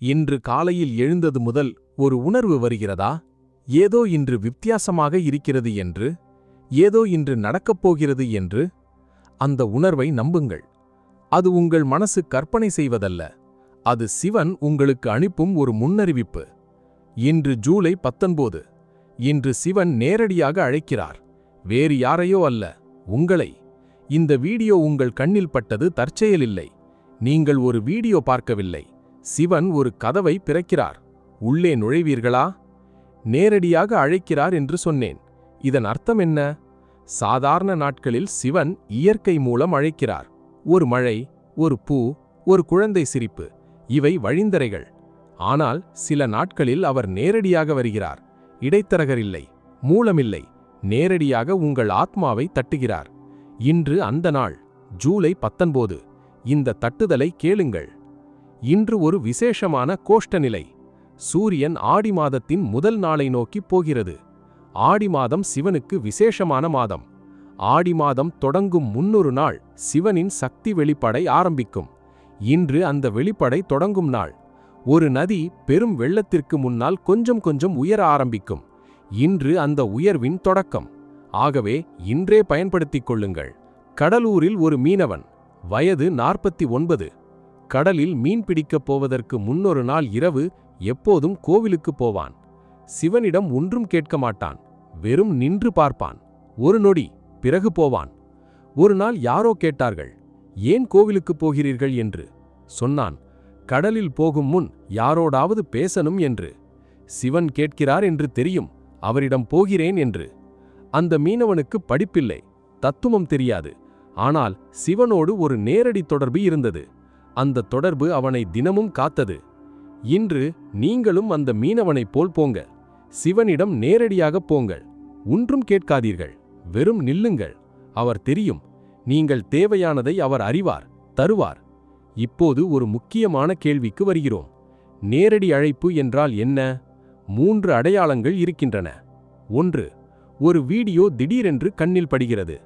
இன்று காலையில் எழுந்தது முதல் ஒரு உணர்வு வருகிறதா? ஏதோ இன்று வித்தியாசமாக இருக்கிறது என்று, ஏதோ இன்று நடக்கப் போகிறது என்று. அந்த உணர்வை நம்புங்கள். அது உங்கள் மனசு கற்பனை செய்வதல்ல. அது சிவன் உங்களுக்கு அனுப்பும் ஒரு முன்னறிவிப்பு. இன்று ஜூலை 19. இன்று சிவன் நேரடியாக அழைக்கிறார். வேறு யாரையோ அல்ல, உங்களை. இந்த வீடியோ உங்கள் கண்ணில் பட்டது தற்செயலில்லை. நீங்கள் ஒரு வீடியோ பார்க்கவில்லை. சிவன் ஒரு கதவை பிறக்கிறார். உள்ளே நுழைவீர்களா? நேரடியாக அழைக்கிறார் என்று சொன்னேன். இதன் அர்த்தம் என்ன? சாதாரண நாட்களில் சிவன் இயற்கை மூலம் அழைக்கிறார். ஒரு மழை, ஒரு பூ, ஒரு குழந்தை சிரிப்பு, இவை வழிந்தரைகள். ஆனால் சில நாட்களில் அவர் நேரடியாக வருகிறார். இடைத்தரகரில்லை, மூலமில்லை, நேரடியாக உங்கள் ஆத்மாவை தட்டுகிறார். இன்று அந்த நாள், ஜூலை 19. இந்த தட்டுதலை கேளுங்கள். இன்று ஒரு விசேஷமான கோஷ்டநிலை. சூரியன் ஆடி மாதத்தின் முதல் நாளை நோக்கிப் போகிறது. ஆடி மாதம் சிவனுக்கு விசேஷமான மாதம். ஆடி மாதம் தொடங்கும் முன்னொரு நாள் சிவனின் சக்தி வெளிப்படை ஆரம்பிக்கும். இன்று அந்த வெளிப்படை தொடங்கும் நாள். ஒரு நதி பெரும் வெள்ளத்திற்கு முன்னால் கொஞ்சம் கொஞ்சம் உயர ஆரம்பிக்கும். இன்று அந்த உயர்வின் தொடக்கம். ஆகவே இன்றே பயன்படுத்திக் கொள்ளுங்கள். கடலூரில் ஒரு மீனவன், வயது 49. கடலில் மீன் பிடிக்கப் போவதற்கு முன்னொரு நாள் இரவு எப்போதும் கோவிலுக்குப் போவான். சிவனிடம் ஒன்றும் கேட்க மாட்டான். வெறும் நின்று பார்ப்பான். ஒரு நொடி, பிறகு போவான். ஒரு நாள் யாரோ கேட்டார்கள், ஏன் கோவிலுக்குப் போகிறீர்கள் என்று. சொன்னான், கடலில் போகும் முன் யாரோடாவது பேசணும் என்று. சிவன் கேட்கிறார் என்று தெரியும், அவரிடம் போகிறேன் என்று. அந்த மீனவனுக்கு படிப்பில்லை, தத்துவம் தெரியாது. ஆனால் சிவனோடு ஒரு நேரடி தொடர்பு இருந்தது. அந்த தொடர்பு அவனை தினமும் காத்தது. இன்று நீங்களும் அந்த மீனவனைப் போல் போங்க. சிவனிடம் நேரடியாகப் போங்கள். ஒன்றும் கேட்காதீர்கள், வெறும் நில்லுங்கள். அவர் தெரியும். நீங்கள் தேவையானதை அவர் அறிவார், தருவார். இப்போது ஒரு முக்கியமான கேள்விக்கு வருகிறோம். நேரடி அழைப்பு என்றால் என்ன? 3 அடையாளங்கள் இருக்கின்றன. 1. ஒரு வீடியோ திடீரென்று கண்ணில் படுகிறது.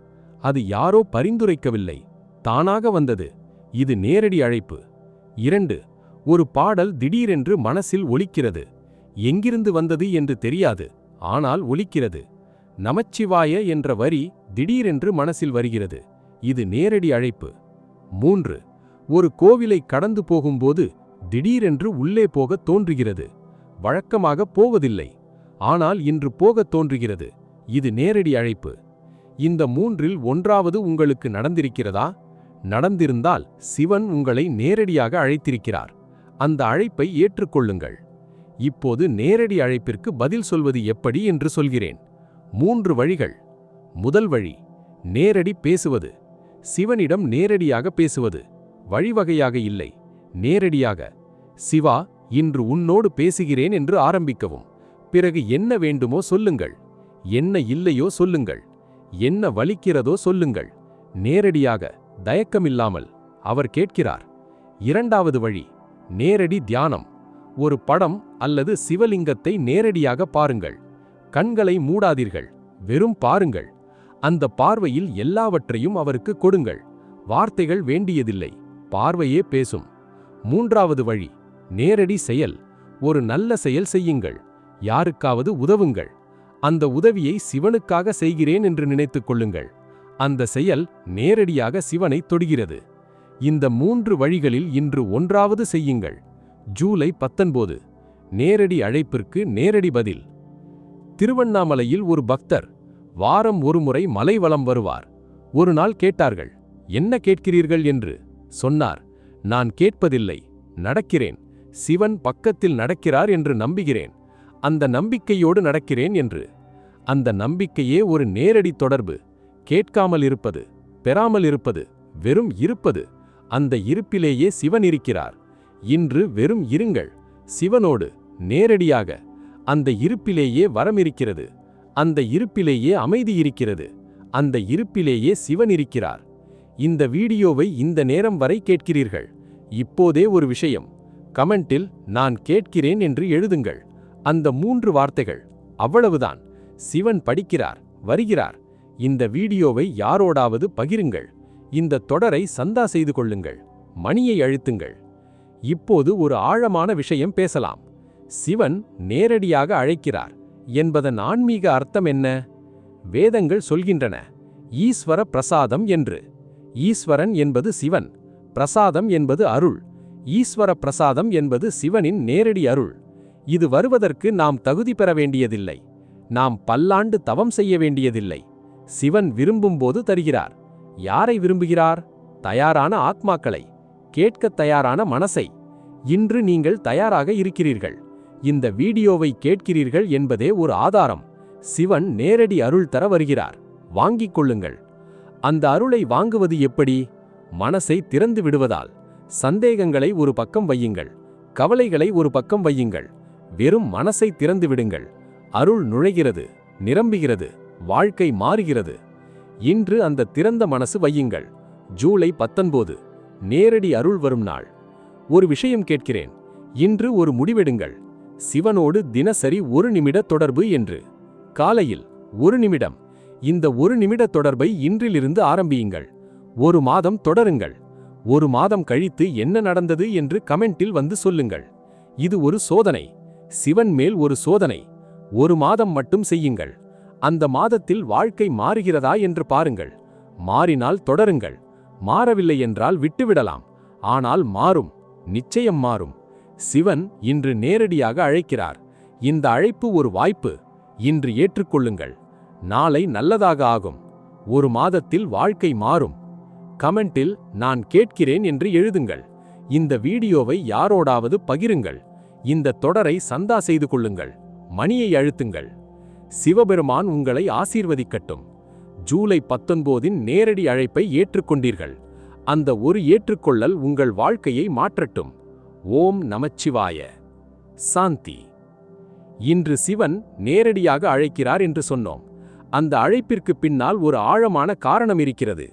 அது யாரோ பரிந்துரைக்கவில்லை, தானாக வந்தது. இது நேரடி அழைப்பு. 2. ஒரு பாடல் திடீரென்று மனசில் ஒலிக்கிறது. எங்கிருந்து வந்தது என்று தெரியாது, ஆனால் ஒலிக்கிறது. நமச்சிவாய என்ற வரி திடீரென்று மனசில் வருகிறது. இது நேரடி அழைப்பு. 3. ஒரு கோவிலை கடந்து போகும்போது திடீரென்று உள்ளே போகத் தோன்றுகிறது. வழக்கமாக போவதில்லை, ஆனால் இன்று போகத் தோன்றுகிறது. இது நேரடி அழைப்பு. இந்த 3இல் ஒன்றாவது உங்களுக்கு நடந்திருக்கிறதா? நடந்திருந்தால் சிவன் உங்களை நேரடியாக அழைத்திருக்கிறார். அந்த அழைப்பை ஏற்றுக்கொள்ளுங்கள். இப்போது நேரடி அழைப்பிற்கு பதில் சொல்வது எப்படி என்று சொல்கிறேன். 3 வழிகள். முதல் வழி, நேரடி பேசுவது. சிவனிடம் நேரடியாக பேசுவது. வழிவகையாக இல்லை, நேரடியாக. சிவா, இன்று உன்னோடு பேசுகிறேன் என்று ஆரம்பிக்கவும். பிறகு என்ன வேண்டுமோ சொல்லுங்கள். என்ன இல்லையோ சொல்லுங்கள். என்ன வலிக்கிறதோ சொல்லுங்கள். நேரடியாக, தயக்கமில்லாமல். அவர் கேட்கிறார். 2வது வழி, நேரடி தியானம். ஒரு படம் அல்லது சிவலிங்கத்தை நேரடியாக பாருங்கள். கண்களை மூடாதீர்கள், வெறும் பாருங்கள். அந்த பார்வையில் எல்லாவற்றையும் அவருக்கு கொடுங்கள். வார்த்தைகள் வேண்டியதில்லை, பார்வையே பேசும். 3வது வழி, நேரடி செயல். ஒரு நல்ல செயல் செய்யுங்கள். யாருக்காவது உதவுங்கள். அந்த உதவியை சிவனுக்காக செய்கிறேன் என்று நினைத்துக் கொள்ளுங்கள். அந்த செயல் நேரடியாக சிவனை தொடுகிறது. இந்த 3 வழிகளில் இன்று ஒன்றாவது செய்யுங்கள். ஜூலை 19. நேரடி அழைப்பிற்கு நேரடி பதில். திருவண்ணாமலையில் ஒரு பக்தர் வாரம் ஒரு முறை மலை வலம் வருவார். ஒரு நாள் கேட்டார்கள், என்ன கேட்கிறீர்கள் என்று. சொன்னார், நான் கேட்பதில்லை, நடக்கிறேன். சிவன் பக்கத்தில் நடக்கிறார் என்று நம்புகிறேன். அந்த நம்பிக்கையோடு நடக்கிறேன் என்று. அந்த நம்பிக்கையே ஒரு நேரடி தொடர்பு. கேட்காமல் இருப்பது, பெறாமல் இருப்பது, வெறும் இருப்பது. அந்த இருப்பிலேயே சிவன் இருக்கிறார். இன்று வெறும் இருங்கள், சிவனோடு நேரடியாக. அந்த இருப்பிலேயே வரம் இருக்கிறது. அந்த இருப்பிலேயே அமைதி இருக்கிறது. அந்த இருப்பிலேயே சிவன் இருக்கிறார். இந்த வீடியோவை இந்த நேரம் வரை கேட்கிறீர்கள். இப்போதே ஒரு விஷயம், கமெண்டில் நான் கேட்கிறேன் என்று எழுதுங்கள். அந்த 3 வார்த்தைகள், அவ்வளவுதான். சிவன் படிக்கிறார், வருகிறார். இந்த வீடியோவை யாரோடாவது பகிருங்கள். இந்த தொடரை சந்தா செய்து கொள்ளுங்கள். மணியை அழுத்துங்கள். இப்போது ஒரு ஆழமான விஷயம் பேசலாம். சிவன் நேரடியாக அழைக்கிறார் என்பதன் ஆன்மீக அர்த்தம் என்ன? வேதங்கள் சொல்கின்றன ஈஸ்வர பிரசாதம் என்று. ஈஸ்வரன் என்பது சிவன், பிரசாதம் என்பது அருள். ஈஸ்வர பிரசாதம் என்பது சிவனின் நேரடி அருள். இது வருவதற்கு நாம் தகுதி பெற வேண்டியதில்லை. நாம் பல்லாண்டு தவம் செய்ய வேண்டியதில்லை. சிவன் விரும்பும்போது தருகிறார். யாரை விரும்புகிறார்? தயாரான ஆத்மாக்களை, கேட்கத் தயாரான மனசை. இன்று நீங்கள் தயாராக இருக்கிறீர்கள். இந்த வீடியோவை கேட்கிறீர்கள் என்பதே ஒரு ஆதாரம். சிவன் நேரடி அருள் தர வருகிறார். வாங்கிக் கொள்ளுங்கள். அந்த அருளை வாங்குவது எப்படி? மனசை திறந்து விடுவதால். சந்தேகங்களை ஒரு பக்கம் வையுங்கள், கவலைகளை ஒரு பக்கம் வையுங்கள். வெறும் மனசை திறந்து விடுங்கள். அருள் நுழைகிறது, நிரம்புகிறது, வாழ்க்கை மாறுகிறது. இன்று அந்த திறந்த மனசு வையுங்கள். ஜூலை 19 நேரடி அருள் வரும் நாள். ஒரு விஷயம் கேட்கிறேன். இன்று ஒரு முடிவெடுங்கள். சிவனோடு தினசரி 1 நிமிட தொடர்பு என்று. காலையில் 1 நிமிடம். இந்த 1 நிமிட தொடர்பை இன்றிலிருந்து ஆரம்பியுங்கள். 1 மாதம் தொடருங்கள். 1 மாதம் கழித்து என்ன நடந்தது என்று கமெண்டில் வந்து சொல்லுங்கள். இது ஒரு சோதனை, சிவன் மேல் ஒரு சோதனை. 1 மாதம் மட்டும் செய்யுங்கள். அந்த மாதத்தில் வாழ்க்கை மாறுகிறதா என்று பாருங்கள். மாறினால் தொடருங்கள். மாறவில்லை என்றால் விட்டுவிடலாம். ஆனால் மாறும், நிச்சயம் மாறும். சிவன் இன்று நேரடியாக அழைக்கிறார். இந்த அழைப்பு ஒரு வாய்ப்பு. இன்று ஏற்றுக்கொள்ளுங்கள். நாளை நல்லதாக ஆகும். 1 மாதத்தில் வாழ்க்கை மாறும். கமெண்டில் நான் கேட்கிறேன் என்று எழுதுங்கள். இந்த வீடியோவை யாரோடாவது பகிருங்கள். இந்த தொடரை சந்தா செய்து கொள்ளுங்கள். மணியை அழுத்துங்கள். சிவபெருமான் உங்களை ஆசீர்வதிக்கட்டும். ஜூலை 19 நேரடி அழைப்பை ஏற்றுக்கொண்டீர்கள். அந்த ஒரு ஏற்றுக்கொள்ளல் உங்கள் வாழ்க்கையை மாற்றட்டும். ஓம் நமச்சிவாய. சாந்தி. இன்று சிவன் நேரடியாக அழைக்கிறார் என்று சொன்னோம். அந்த அழைப்பிற்கு பின்னால் ஒரு ஆழமான காரணம் இருக்கிறது.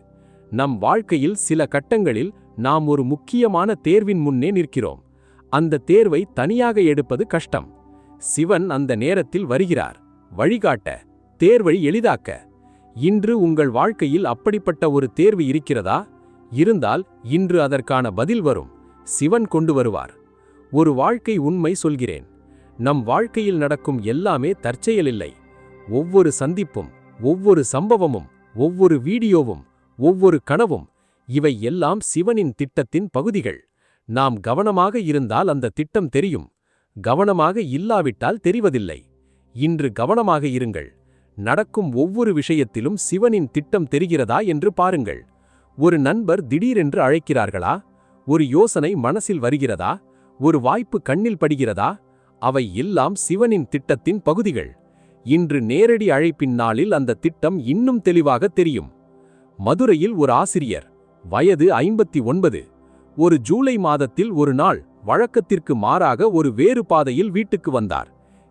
நம் வாழ்க்கையில் சில கட்டங்களில் நாம் ஒரு முக்கியமான தேர்வின் முன்னே நிற்கிறோம். அந்த தேர்வை தனியாக எடுப்பது கஷ்டம். சிவன் அந்த நேரத்தில் வருகிறார், வழிகாட்ட, தேர்வை எளிதாக்க. இன்று உங்கள் வாழ்க்கையில் அப்படிப்பட்ட ஒரு தேர்வு இருக்கிறதா? இருந்தால் இன்று அதற்கான பதில் வரும். சிவன் கொண்டு வருவார். ஒரு வாழ்க்கை உண்மை சொல்கிறேன். நம் வாழ்க்கையில் நடக்கும் எல்லாமே தற்செயலில்லை. ஒவ்வொரு சந்திப்பும், ஒவ்வொரு சம்பவமும், ஒவ்வொரு வீடியோவும், ஒவ்வொரு கனவும், இவை எல்லாம் சிவனின் திட்டத்தின் பகுதிகள். நாம் கவனமாக இருந்தால் அந்த திட்டம் தெரியும். கவனமாக இல்லாவிட்டால் தெரிவதில்லை. இன்று கவனமாக இருங்கள். நடக்கும் ஒவ்வொரு விஷயத்திலும் சிவனின் திட்டம் தெரிகிறதா என்று பாருங்கள். ஒரு நண்பர் திடீரென்று அழைக்கிறார்களா? ஒரு யோசனை மனசில் வருகிறதா? ஒரு வாய்ப்பு கண்ணில் படுகிறதா? அவை எல்லாம் சிவனின் திட்டத்தின் பகுதிகள். இன்று நேரடி அழைப்பின் நாளில் அந்த திட்டம் இன்னும் தெளிவாக தெரியும். மதுரையில் ஒரு ஆசிரியர், வயது 59. ஒரு ஜூலை மாதத்தில் ஒரு நாள் வழக்கத்திற்கு மாறாக ஒரு வேறு பாதையில் வீட்டுக்கு வந்தார்.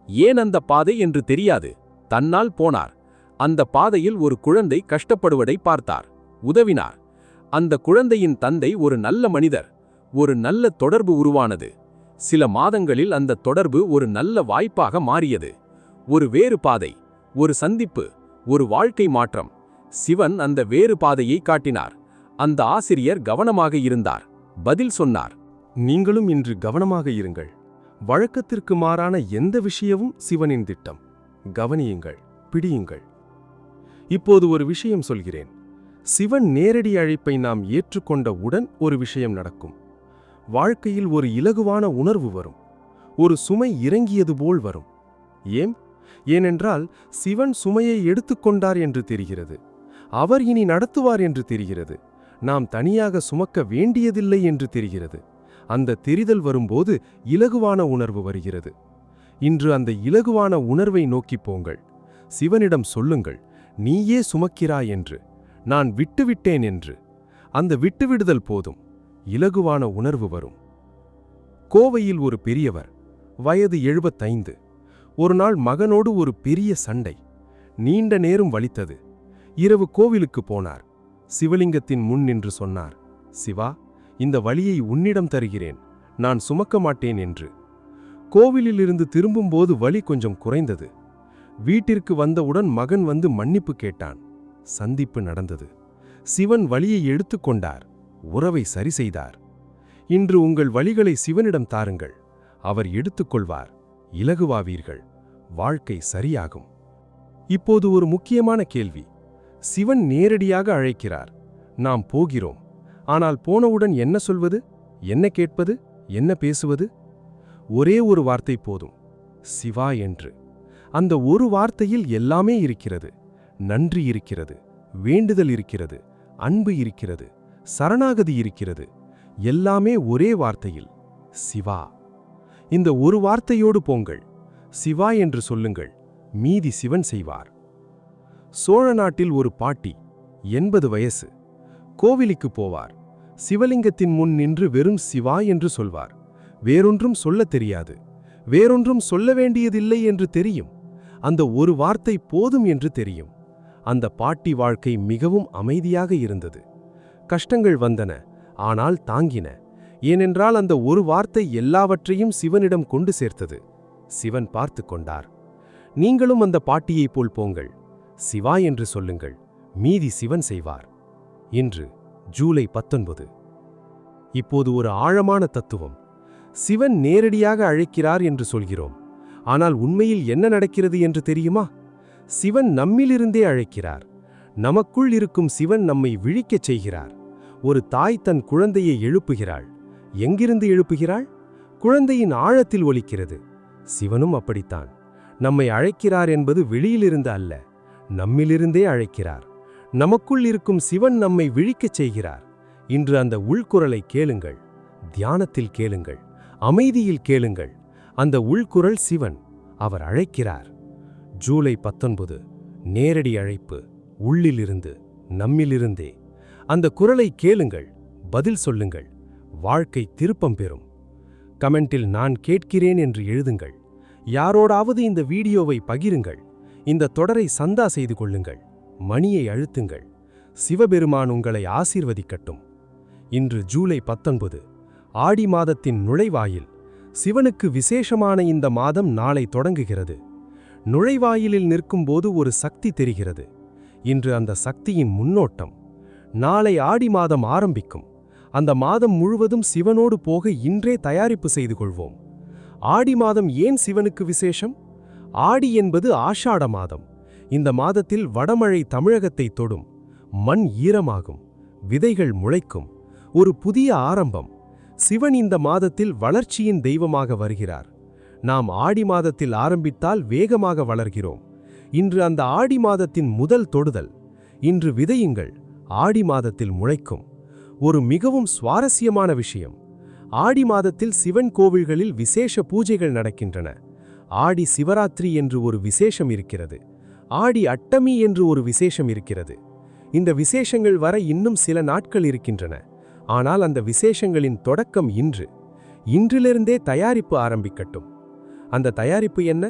ஏன் அந்த பாதை என்று தெரியாது. தன்னால் போனார். அந்த பாதையில் ஒரு குழந்தை கஷ்டப்படுவதை பார்த்தார். உதவினார். அந்த குழந்தையின் தந்தை ஒரு நல்ல மனிதர். ஒரு நல்ல தொடர்பு உருவானது. சில மாதங்களில் அந்த தொடர்பு ஒரு நல்ல வாய்ப்பாக மாறியது. ஒரு வேறு பாதை, ஒரு சந்திப்பு, ஒரு வாழ்க்கை மாற்றம். சிவன் அந்த வேறு பாதையை காட்டினார். அந்த ஆசிரியர் கவனமாக இருந்தார். பதில் சொன்னார். நீங்களும் இன்று கவனமாக இருங்கள். வழக்கத்திற்கு மாறான எந்த விஷயமும் சிவனின் திட்டம். கவனியுங்கள், பிடியுங்கள். இப்போது ஒரு விஷயம் சொல்கிறேன். சிவன் நேரடி அழைப்பை நாம் ஏற்றுக்கொண்டவுடன் ஒரு விஷயம் நடக்கும். வாழ்க்கையில் ஒரு இலகுவான உணர்வு வரும். ஒரு சுமை இறங்கியது போல் வரும். ஏனென்றால் சிவன் சுமையை எடுத்துக்கொண்டார் என்று தெரிகிறது. அவர் இனி நடத்துவார் என்று தெரிகிறது. நாம் தனியாக சுமக்க வேண்டியதில்லை என்று தெரிகிறது. அந்த தெரிதல் வரும்போது இலகுவான உணர்வு வருகிறது. இன்று அந்த இலகுவான உணர்வை நோக்கி போங்கள். சிவனிடம் சொல்லுங்கள், நீயே சுமக்கிறாய் என்று, நான் விட்டுவிட்டேன் என்று. அந்த விட்டுவிடுதல் போதும். இலகுவான உணர்வு வரும். கோவையில் ஒரு பெரியவர், வயது 75. ஒரு நாள் மகனோடு ஒரு பெரிய சண்டை. நீண்ட நேரம் வலித்தது. இரவு கோவிலுக்கு போனார். சிவலிங்கத்தின் முன் நின்று சொன்னார், சிவா, இந்த வலியை உன்னிடம் தருகிறேன், நான் சுமக்க மாட்டேன் என்று. கோவிலிலிருந்து திரும்பும்போது வலி கொஞ்சம் குறைந்தது. வீட்டிற்கு வந்தவுடன் மகன் வந்து மன்னிப்பு கேட்டான். சந்திப்பு நடந்தது. சிவன் வலியை எடுத்துக்கொண்டார். உறவை சரி செய்தார். இன்று உங்கள் வழிகளை சிவனிடம் தாருங்கள். அவர் எடுத்துக்கொள்வார். இலகுவாவீர்கள். வாழ்க்கை சரியாகும். இப்போது ஒரு முக்கியமான கேள்வி. சிவன் நேரடியாக அழைக்கிறார். நாம் போகிறோம். ஆனால் போனவுடன் என்ன சொல்வது, என்ன கேட்பது, என்ன பேசுவது? ஒரே ஒரு வார்த்தை போதும். சிவா என்று. அந்த ஒரு வார்த்தையில் எல்லாமே இருக்கிறது. நன்றி இருக்கிறது, வேண்டுதல் இருக்கிறது, அன்பு இருக்கிறது, சரணாகதி இருக்கிறது. எல்லாமே ஒரே வார்த்தையில். சிவா. இந்த ஒரு வார்த்தையோடு போங்கள். சிவா என்று சொல்லுங்கள். மீதி சிவன் செய்வார். சோழ நாட்டில் ஒரு பாட்டி, 80 வயசு. கோவிலுக்கு போவார். சிவலிங்கத்தின் முன் நின்று வெறும் சிவா என்று சொல்வார். வேறொன்றும் சொல்லத் தெரியாது. வேறொன்றும் சொல்ல வேண்டியதில்லை என்று தெரியும். அந்த ஒரு வார்த்தை போதும் என்று தெரியும். அந்த பாட்டி வாழ்க்கை மிகவும் அமைதியாக இருந்தது. கஷ்டங்கள் வந்தன, ஆனால் தாங்கின. ஏனென்றால் அந்த ஒரு வார்த்தை எல்லாவற்றையும் சிவனிடம் கொண்டு சேர்த்தது. சிவன் பார்த்து கொண்டார். நீங்களும் அந்த பாட்டியைப் போல் போங்கள். சிவா என்று சொல்லுங்கள். மீதி சிவன் செய்வார். இன்று ஜூலை 19. இப்போது ஒரு ஆழமான தத்துவம். சிவன் நேரடியாக அழைக்கிறார் என்று சொல்கிறோம். ஆனால் உண்மையில் என்ன நடக்கிறது என்று தெரியுமா? சிவன் நம்மிலிருந்தே அழைக்கிறார். நமக்குள் இருக்கும் சிவன் நம்மை விழிக்கச் செய்கிறார். ஒரு தாய் தன் குழந்தையை எழுப்புகிறாள். எங்கிருந்து எழுப்புகிறாள்? குழந்தையின் ஆழத்தில் ஒலிக்கிறது. சிவனும் அப்படித்தான். நம்மை அழைக்கிறார் என்பது வெளியிலிருந்து அல்ல, நம்மிலிருந்தே அழைக்கிறார். நமக்குள் இருக்கும் சிவன் நம்மை விழிக்கச் செய்கிறார். இன்று அந்த உள்குரலை கேளுங்கள். தியானத்தில் கேளுங்கள், அமைதியில் கேளுங்கள். அந்த உள்குரல் சிவன். அவர் அழைக்கிறார். ஜூலை 19. நேரடி அழைப்பு. உள்ளிலிருந்து, நம்மிலிருந்தே. அந்த குரலை கேளுங்கள். பதில் சொல்லுங்கள். வாழ்க்கை திருப்பம் பெறும். கமெண்டில் நான் கேட்கிறேன் என்று எழுதுங்கள். யாரோடாவது இந்த வீடியோவை பகிருங்கள். இந்த தொடரை சந்தா செய்து கொள்ளுங்கள். மணியை அழுத்துங்கள். சிவபெருமான் உங்களை ஆசீர்வதிக்கட்டும். இன்று ஜூலை 19. ஆடி மாதத்தின் நுழைவாயில். சிவனுக்கு விசேஷமான இந்த மாதம் நாளை தொடங்குகிறது. நுழைவாயிலில் நிற்கும்போது ஒரு சக்தி தெரிகிறது. இன்று அந்த சக்தியின் முன்னோட்டம். நாளை ஆடி மாதம் ஆரம்பிக்கும். அந்த மாதம் முழுவதும் சிவனோடு போக இன்றே தயாரிப்பு செய்து கொள்வோம். ஆடி மாதம் ஏன் சிவனுக்கு விசேஷம்? ஆடி என்பது ஆஷாட மாதம். இந்த மாதத்தில் வடமழை தமிழகத்தை தொடும். மண் ஈரமாகும். விதைகள் முளைக்கும். ஒரு புதிய ஆரம்பம். சிவன் இந்த மாதத்தில் வளர்ச்சியின் தெய்வமாக வருகிறார். நாம் ஆடி மாதத்தில் ஆரம்பித்தால் வேகமாக வளர்கிறோம். இன்று அந்த ஆடி மாதத்தின் முதல் தொடுதல். இன்று விதையுங்கள். ஆடி மாதத்தில் முளைக்கும். ஒரு மிகவும் சுவாரஸ்யமான விஷயம். ஆடி மாதத்தில் சிவன் கோவில்களில் விசேஷ பூஜைகள் நடக்கின்றன. ஆடி சிவராத்திரி என்று ஒரு விசேஷம் இருக்கிறது. ஆடி அட்டமி என்று ஒரு விசேஷம் இருக்கிறது. இந்த விசேஷங்கள் வர இன்னும் சில நாட்கள் இருக்கின்றன. ஆனால் அந்த விசேஷங்களின் தொடக்கம் இன்று. இன்றிலிருந்தே தயாரிப்பு ஆரம்பிக்கட்டும். அந்த தயாரிப்பு என்ன?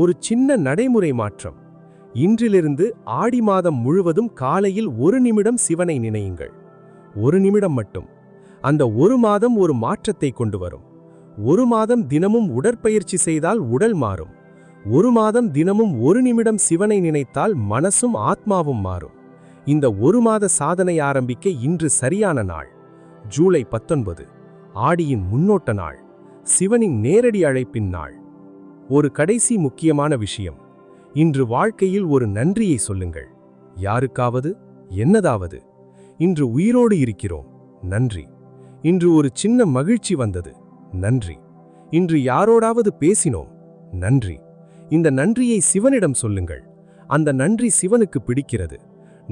ஒரு சின்ன நடைமுறை மாற்றம். இன்றிலிருந்து ஆடி மாதம் முழுவதும் காலையில் 1 நிமிடம் சிவனை நினையுங்கள். 1 நிமிடம் மட்டும். அந்த 1 மாதம் ஒரு மாற்றத்தை கொண்டு வரும். 1 மாதம் தினமும் உடற்பயிற்சி செய்தால் உடல் மாறும். 1 மாதம் தினமும் 1 நிமிடம் சிவனை நினைத்தால் மனசும் ஆத்மாவும் மாறும். இந்த 1 மாத சாதனை ஆரம்பிக்க இன்று சரியான நாள். ஜூலை 19. ஆடியின் முன்னோட்ட நாள். சிவனின் நேரடி அழைப்பின் நாள். ஒரு கடைசி முக்கியமான விஷயம். இன்று வாழ்க்கையில் ஒரு நன்றியை சொல்லுங்கள். யாருக்காவது, என்னதாவது. இன்று உயிரோடு இருக்கிறோம். நன்றி. இன்று ஒரு சின்ன மகிழ்ச்சி வந்தது. நன்றி. இன்று யாரோடாவது பேசினோம். நன்றி. இந்த நன்றியை சிவனிடம் சொல்லுங்கள். அந்த நன்றி சிவனுக்கு பிடிக்கிறது.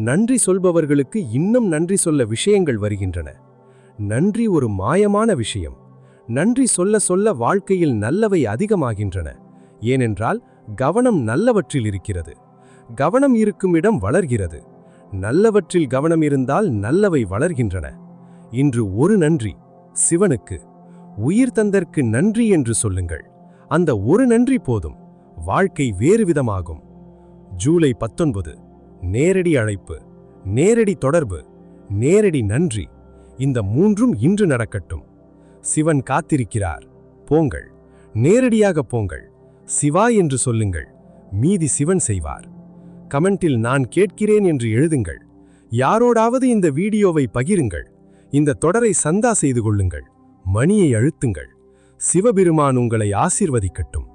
நன்றி சொல்பவர்களுக்கு இன்னும் நன்றி சொல்ல விஷயங்கள் வருகின்றன. நன்றி ஒரு மாயமான விஷயம். நன்றி சொல்ல சொல்ல வாழ்க்கையில் நல்லவை அதிகமாகின்றன. ஏனென்றால் கவனம் நல்லவற்றில் இருக்கிறது. கவனம் இருக்கும் இடம் வளர்கிறது. நல்லவற்றில் கவனம் இருந்தால் நல்லவை வளர்கின்றன. இன்று ஒரு நன்றி சிவனுக்கு. உயிர் தந்தற்கு நன்றி என்று சொல்லுங்கள். அந்த ஒரு நன்றி போதும். வாழ்க்கை வேறு விதமாகும். ஜூலை 19. நேரடி அழைப்பு, நேரடி தொடர்பு, நேரடி நன்றி. இந்த மூன்றும் இன்று நடக்கட்டும். சிவன் காத்திருக்கிறார். போங்கள். நேரடியாக போங்கள். சிவா என்று சொல்லுங்கள். மீதி சிவன் செய்வார். கமெண்டில் நான் கேட்கிறேன் என்று எழுதுங்கள். யாரோடாவது இந்த வீடியோவை பகிருங்கள். இந்த தொடரை சந்தா செய்து கொள்ளுங்கள். மணியை அழுத்துங்கள். சிவபெருமான் உங்களை ஆசீர்வதிக்கட்டும்.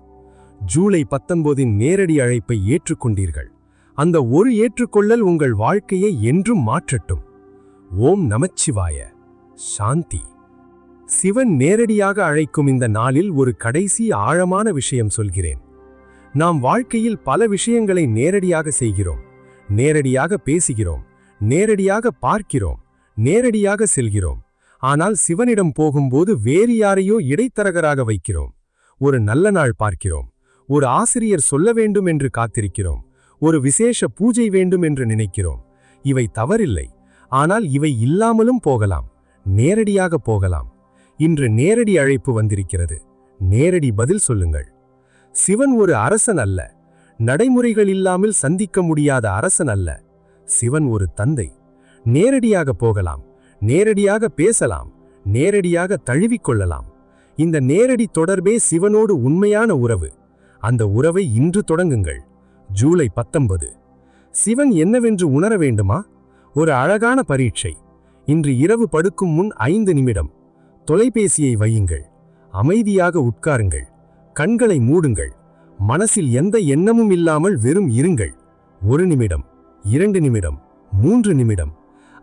ஜூலை 19 நேரடி அழைப்பை ஏற்றுக்கொண்டீர்கள். அந்த ஒரு ஏற்றுக்கொள்ளல் உங்கள் வாழ்க்கையை என்றும் மாற்றட்டும். ஓம் நமச்சிவாய. சாந்தி. சிவன் நேரடியாக அழைக்கும் இந்த நாளில் ஒரு கடைசி ஆழமான விஷயம் சொல்கிறேன். நாம் வாழ்க்கையில் பல விஷயங்களை நேரடியாக செய்கிறோம், நேரடியாக பேசுகிறோம், நேரடியாக பார்க்கிறோம், நேரடியாக செல்கிறோம். ஆனால் சிவனிடம் போகும்போது வேறு யாரையோ இடைத்தரகராக வைக்கிறோம். ஒரு நல்ல நாள் பார்க்கிறோம், ஒரு ஆசிரியர் சொல்ல வேண்டும் என்று காத்திருக்கிறோம், ஒரு விசேஷ பூஜை வேண்டும் என்று நினைக்கிறோம். இவை தவறில்லை, ஆனால் இவை இல்லாமலும் போகலாம், நேரடியாக போகலாம். இன்று நேரடி அழைப்பு வந்திருக்கிறது. நேரடி பதில் சொல்லுங்கள். சிவன் ஒரு அரசன் அல்ல, நடைமுறைகள் இல்லாமல் சந்திக்க முடியாத அரசன் அல்ல. சிவன் ஒரு தந்தை. நேரடியாக போகலாம், நேரடியாக பேசலாம், நேரடியாக தழுவிக்கொள்ளலாம். இந்த நேரடி தொடர்பே சிவனோடு உண்மையான உறவு. அந்த உறவை இன்று தொடங்குங்கள். ஜூலை 19. சிவன் என்னவென்று உணர வேண்டுமா? ஒரு அழகான பரீட்சை. இன்று இரவு படுக்கும் முன் 5 நிமிடம் தொலைபேசியை வையுங்கள். அமைதியாக உட்காருங்கள். கண்களை மூடுங்கள். மனசில் எந்த எண்ணமும் இல்லாமல் வெறும் இருங்கள். 1 நிமிடம், 2 நிமிடம், 3 நிமிடம்.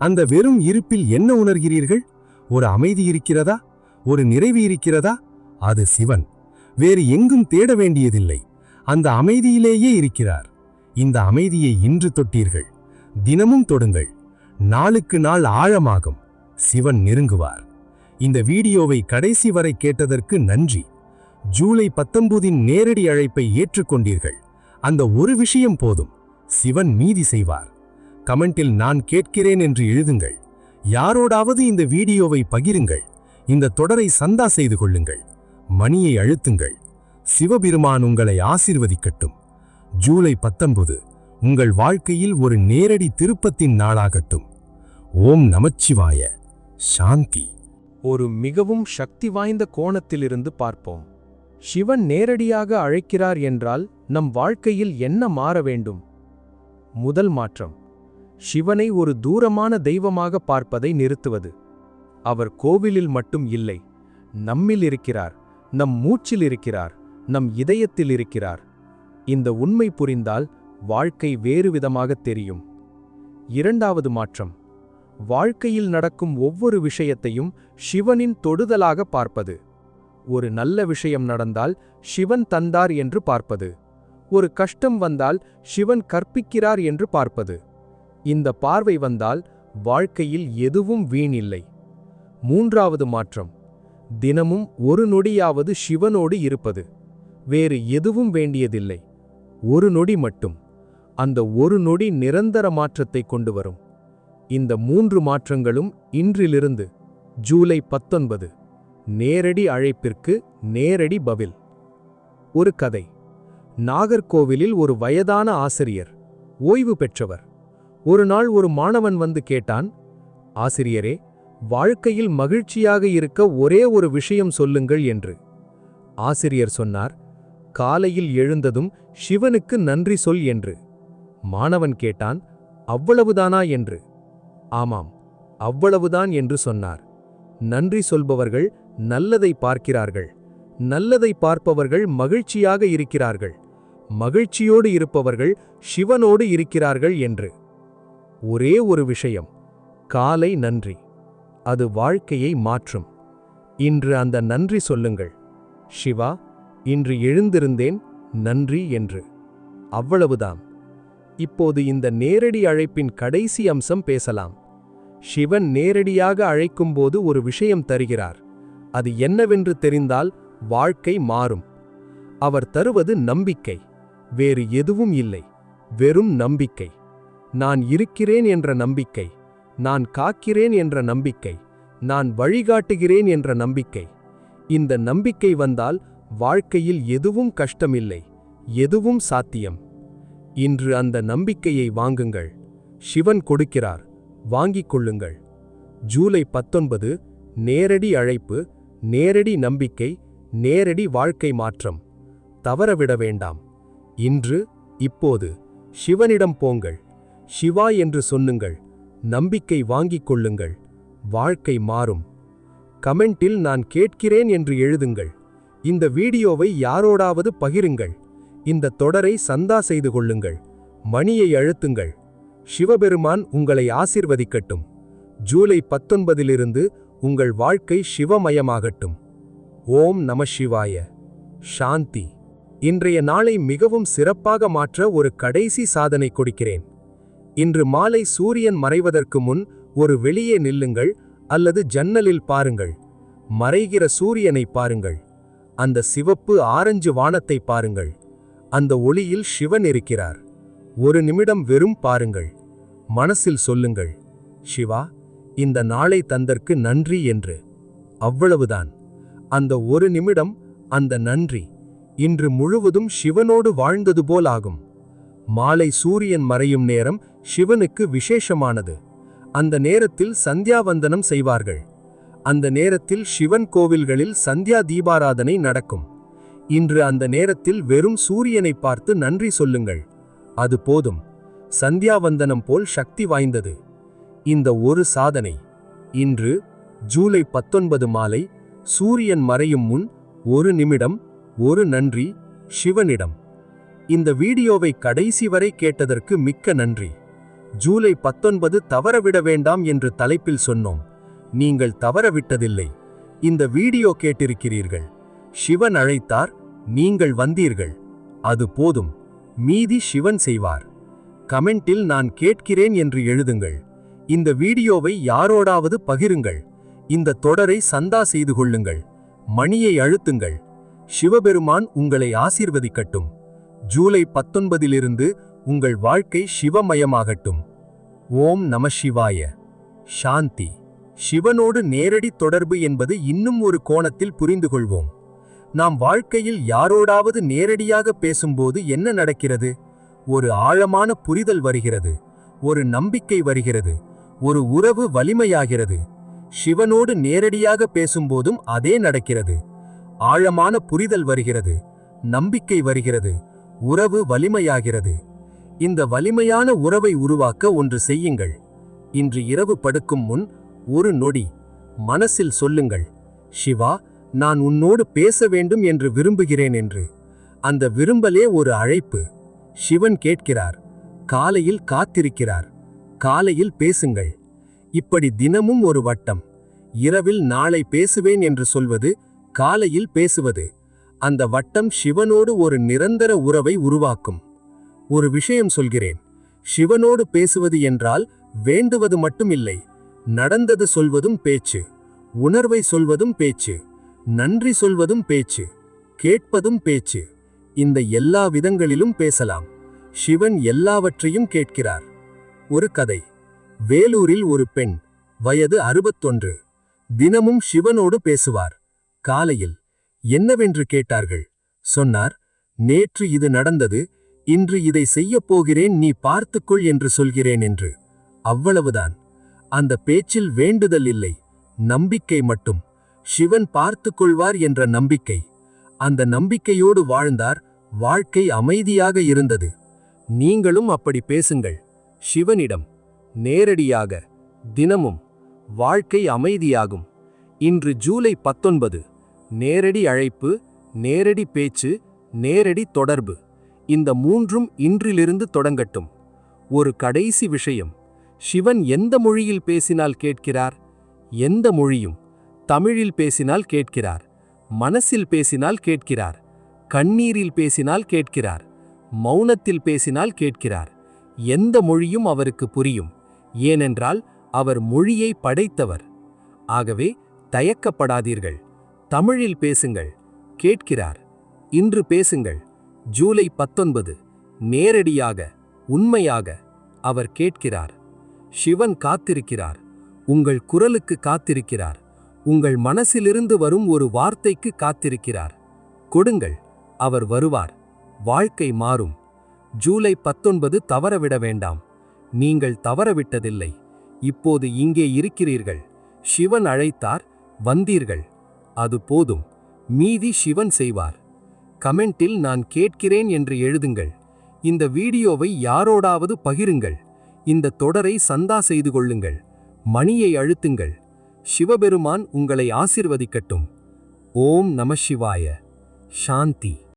அந்த வெறும் இருப்பில் என்ன உணர்கிறீர்கள்? ஒரு அமைதி இருக்கிறதா? ஒரு நிறைவு இருக்கிறதா? அது சிவன். வேறு எங்கும் தேட வேண்டியதில்லை. அந்த அமைதியிலேயே இருக்கிறார். இந்த அமைதியை இன்று தொட்டீர்கள். தினமும் தொடுங்கள். நாளுக்கு நாள் ஆழமாகும். சிவன் நெருங்குவார். இந்த வீடியோவை கடைசி வரை கேட்டதற்கு நன்றி. ஜூலை 19 நேரடி அழைப்பை ஏற்றுக்கொண்டீர்கள். அந்த ஒரு விஷயம் போதும். சிவன் மீதி செய்வார். கமெண்டில் நான் கேட்கிறேன் என்று எழுதுங்கள். யாரோடாவது இந்த வீடியோவை பகிருங்கள். இந்த தொடரை சந்தா செய்து கொள்ளுங்கள். மணியை அழுத்துங்கள். சிவபெருமான் உங்களை ஆசீர்வதிக்கட்டும். ஜூலை 19 உங்கள் வாழ்க்கையில் ஒரு நேரடி திருப்பத்தின் நாளாகட்டும். ஓம் நமச்சிவாய. சாந்தி. ஒரு மிகவும் சக்தி வாய்ந்த கோணத்திலிருந்து பார்ப்போம். சிவன் நேரடியாக அழைக்கிறார் என்றால் நம் வாழ்க்கையில் என்ன மாற வேண்டும்? முதல் மாற்றம், சிவனை ஒரு தூரமான தெய்வமாக பார்ப்பதை நிறுத்துவது. அவர் கோவிலில் மட்டும் இல்லை, நம்மில் இருக்கிறார், நம் மூச்சில் இருக்கிறார், நம் இதயத்தில் இருக்கிறார். இந்த உண்மை புரிந்தால் வாழ்க்கை வேறு விதமாக தெரியும். இரண்டாவது மாற்றம், வாழ்க்கையில் நடக்கும் ஒவ்வொரு விஷயத்தையும் சிவனின் தொடுதலாக பார்ப்பது. ஒரு நல்ல விஷயம் நடந்தால் சிவன் தந்தார் என்று பார்ப்பது. ஒரு கஷ்டம் வந்தால் சிவன் கற்பிக்கிறார் என்று பார்ப்பது. இந்த பார்வை வந்தால் வாழ்க்கையில் எதுவும் வீணில்லை. மூன்றாவது மாற்றம், தினமும் ஒரு நொடியாவது சிவனோடு இருப்பது. வேறு எதுவும் வேண்டியதில்லை, ஒரு நொடி மட்டும். அந்த ஒரு நொடி நிரந்தர மாற்றத்தை கொண்டு வரும். இந்த 3 மாற்றங்களும் இன்றிலிருந்து ஜூலை 19 நேரடி அழைப்பிற்கு நேரடி பதில். ஒரு கதை. நாகர்கோவிலில் ஒரு வயதான ஆசிரியர், ஓய்வு பெற்றவர். ஒரு நாள் ஒரு மாணவன் வந்து கேட்டான், ஆசிரியரே, வாழ்க்கையில் மகிழ்ச்சியாக இருக்க ஒரே ஒரு விஷயம் சொல்லுங்கள் என்று. ஆசிரியர் சொன்னார், காலையில் எழுந்ததும் சிவனுக்கு நன்றி சொல் என்று. மாணவன் கேட்டான், அவ்வளவுதானா என்று. ஆமாம், அவ்வளவுதான் என்று சொன்னார். நன்றி சொல்பவர்கள் நல்லதை பார்க்கிறார்கள், நல்லதை பார்ப்பவர்கள் மகிழ்ச்சியாக இருக்கிறார்கள், மகிழ்ச்சியோடு இருப்பவர்கள் சிவனோடு இருக்கிறார்கள் என்று. ஒரே ஒரு விஷயம், காலை நன்றி. அது வாழ்க்கையை மாற்றும். இன்று அந்த நன்றி சொல்லுங்கள். சிவா, இன்று எழுந்திருந்தேன், நன்றி என்று. அவ்வளவுதான். இப்போது இந்த நேரடி அழைப்பின் கடைசி அம்சம் பேசலாம். சிவன் நேரடியாக அழைக்கும்போது ஒரு விஷயம் தருகிறார். அது என்னவென்று தெரிந்தால் வாழ்க்கை மாறும். அவர் தருவது நம்பிக்கை. வேறு எதுவும் இல்லை, வெறும் நம்பிக்கை. நான் இருக்கிறேன் என்ற நம்பிக்கை, நான் காக்கிறேன் என்ற நம்பிக்கை, நான் வழிகாட்டுகிறேன் என்ற நம்பிக்கை. இந்த நம்பிக்கை வந்தால் வாழ்க்கையில் எதுவும் கஷ்டமில்லை, எதுவும் சாத்தியம். இன்று அந்த நம்பிக்கையை வாங்குங்கள். சிவன் கொடுக்கிறார், வாங்கிக் கொள்ளுங்கள். ஜூலை 19 நேரடி அழைப்பு, நேரடி நம்பிக்கை, நேரடி வாழ்க்கை மாற்றம். தவறவிட வேண்டாம். இன்று, இப்போது சிவனிடம் போங்கள். சிவா என்று சொல்லுங்கள். நம்பிக்கை வாங்கிக் கொள்ளுங்கள். வாழ்க்கை மாறும். கமெண்டில் நான் கேட்கிறேன் என்று எழுதுங்கள். இந்த வீடியோவை யாரோடாவது பகிருங்கள். இந்த தொடரை சந்தா செய்து கொள்ளுங்கள். மணியை அழுத்துங்கள். சிவபெருமான் உங்களை ஆசீர்வதிக்கட்டும். ஜூலை 19 உங்கள் வாழ்க்கை சிவமயமாகட்டும். ஓம் நம சிவாய. சாந்தி. இன்றைய நாளை மிகவும் சிறப்பாக மாற்ற ஒரு கடைசி சாதனை கொடுக்கிறேன். இன்று மாலை சூரியன் மறைவதற்கு முன் ஒரு வெளியே நில்லுங்கள் அல்லது ஜன்னலில் பாருங்கள். மறைகிற சூரியனை பாருங்கள். அந்த சிவப்பு ஆரஞ்சு வானத்தை பாருங்கள். அந்த ஒளியில் சிவன் இருக்கிறார். ஒரு நிமிடம் வெறும் பாருங்கள். மனசில் சொல்லுங்கள், சிவா, இந்த நாளை தந்தற்கு நன்றி என்று. அவ்வளவுதான். அந்த ஒரு நிமிடம், அந்த நன்றி இன்று முழுவதும் சிவனோடு வாழ்ந்தது போல் ஆகும். மாலை சூரியன் மறையும் நேரம் சிவனுக்கு விசேஷமானது. அந்த நேரத்தில் சந்தியாவந்தனம் செய்வார்கள். அந்த நேரத்தில் சிவன் கோவில்களில் சந்தியா தீபாராதனை நடக்கும். இன்று அந்த நேரத்தில் வெறும் சூரியனை பார்த்து நன்றி சொல்லுங்கள். அது போதும். சந்தியாவந்தனம் போல் சக்தி வாய்ந்தது. இந்த ஒரு சாதனை. இன்று ஜூலை 19 மாலை சூரியன் மறையும் முன் ஒரு நிமிடம் ஒரு நன்றி சிவனிடம். இந்த வீடியோவை கடைசி வரை கேட்டதற்கு மிக்க நன்றி. ஜூலை 19 தவறவிட வேண்டாம் என்று தலைப்பில் சொன்னோம். நீங்கள் தவறவிட்டதில்லை. இந்த வீடியோ கேட்டிருக்கிறீர்கள். சிவன் அழைத்தார், நீங்கள் வந்தீர்கள். அது போதும். மீதி சிவன் செய்வார். கமெண்டில் நான் கேட்கிறேன் என்று எழுதுங்கள். இந்த வீடியோவை யாரோடாவது பகிருங்கள். இந்த தொடரை சந்தா செய்து கொள்ளுங்கள். மணியை அழுத்துங்கள். சிவபெருமான் உங்களை ஆசீர்வதிக்கட்டும். ஜூலை 19 உங்கள் வாழ்க்கை சிவமயமாகட்டும். ஓம் நம சிவாய. சாந்தி. சிவனோடு நேரடி தொடர்பு என்பது இன்னும் ஒரு கோணத்தில் புரிந்து கொள்வோம். நாம் வாழ்க்கையில் யாரோடாவது நேரடியாக பேசும்போது என்ன நடக்கிறது? ஒரு ஆழமான புரிதல் வருகிறது. ஒரு நம்பிக்கை வருகிறது. ஒரு உறவு வலிமையாகிறது. சிவனோடு நேரடியாக பேசும்போதும் அதே நடக்கிறது. ஆழமான புரிதல் வருகிறது. நம்பிக்கை வருகிறது. உறவு வலிமையாகிறது. இந்த வலிமையான உறவை உருவாக்க ஒன்று செய்யுங்கள். இன்று இரவு படுக்கும் முன் ஒரு நொடி மனசில் சொல்லுங்கள், சிவா, நான் உன்னோடு பேச வேண்டும் என்று விரும்புகிறேன் என்று. அந்த விரும்பலே ஒரு அழைப்பு. சிவன் கேட்கிறார். காலையில் காத்திருக்கிறார். காலையில் பேசுங்கள். இப்படி தினமும் ஒரு வட்டம். இரவில் நாளை பேசுவேன் என்று சொல்வது, காலையில் பேசுவது. அந்த வட்டம் சிவனோடு ஒரு நிரந்தர உறவை உருவாக்கும். ஒரு விஷயம் சொல்கிறேன். சிவனோடு பேசுவது என்றால் வேண்டுவது மட்டும் இல்லை. நடந்தது சொல்வதும் பேச்சு. உணர்வை சொல்வதும் பேச்சு. நன்றி சொல்வதும் பேச்சு. கேட்பதும் பேச்சு. இந்த எல்லா விதங்களிலும் பேசலாம். சிவன் எல்லாவற்றையும் கேட்கிறார். ஒரு கதை. வேலூரில் ஒரு பெண், வயது 61, தினமும் சிவனோடு பேசுவார். காலையில் என்னவென்று கேட்டார்கள். சொன்னார், நேற்று இது நடந்தது, இன்று இதை செய்யப் போகிறேன், நீ பார்த்துக்கொள் என்று சொல்கிறேன் என்று. அவ்வளவுதான். அந்த பேச்சில் வேண்டுதல் இல்லை, நம்பிக்கை மட்டும். சிவன் பார்த்துக்கொள்வார் என்ற நம்பிக்கை. அந்த நம்பிக்கையோடு வாழ்ந்தார். வாழ்க்கை அமைதியாக இருந்தது. நீங்களும் அப்படி பேசுங்கள். சிவனிடம் நேரடியாக தினமும். வாழ்க்கை அமைதியாகும். இன்று ஜூலை 19. நேரடி அழைப்பு, நேரடி பேச்சு, நேரடி தொடர்பு. இந்த மூன்றும் இன்றிலிருந்து தொடங்கட்டும். ஒரு கடைசி விஷயம். சிவன் எந்த மொழியில் பேசினால் கேட்கிறார்? எந்த மொழியும். தமிழில் பேசினால் கேட்கிறார். மனசில் பேசினால் கேட்கிறார். கண்ணீரில் பேசினால் கேட்கிறார். மௌனத்தில் பேசினால் கேட்கிறார். எந்த மொழியும் அவருக்கு புரியும். ஏனென்றால் அவர் மொழியை படைத்தவர். ஆகவே தயக்கப்படாதீர்கள். தமிழில் பேசுங்கள். கேட்கிறார். இன்று பேசுங்கள். ஜூலை 19. நேரடியாக, உண்மையாக அவர் கேட்கிறார். சிவன் காத்திருக்கிறார். உங்கள் குரலுக்கு காத்திருக்கிறார். உங்கள் மனசிலிருந்து வரும் ஒரு வார்த்தைக்கு காத்திருக்கிறார். கொடுங்கள். அவர் வருவார். வாழ்க்கை மாறும். ஜூலை 19 தவறவிட வேண்டாம். நீங்கள் தவறவிட்டதில்லை. இப்போது இங்கே இருக்கிறீர்கள். சிவன் அழைத்தார், வந்தீர்கள். அது போதும். மீதி சிவன் செய்வார். கமெண்டில் நான் கேட்கிறேன் என்று எழுதுங்கள். இந்த வீடியோவை யாரோடாவது பகிருங்கள். இந்த தொடரை சந்தா செய்து கொள்ளுங்கள். மணியை அழுத்துங்கள். சிவபெருமான் உங்களை ஆசிர்வதிக்கட்டும். ஓம் நம சிவாய. சாந்தி.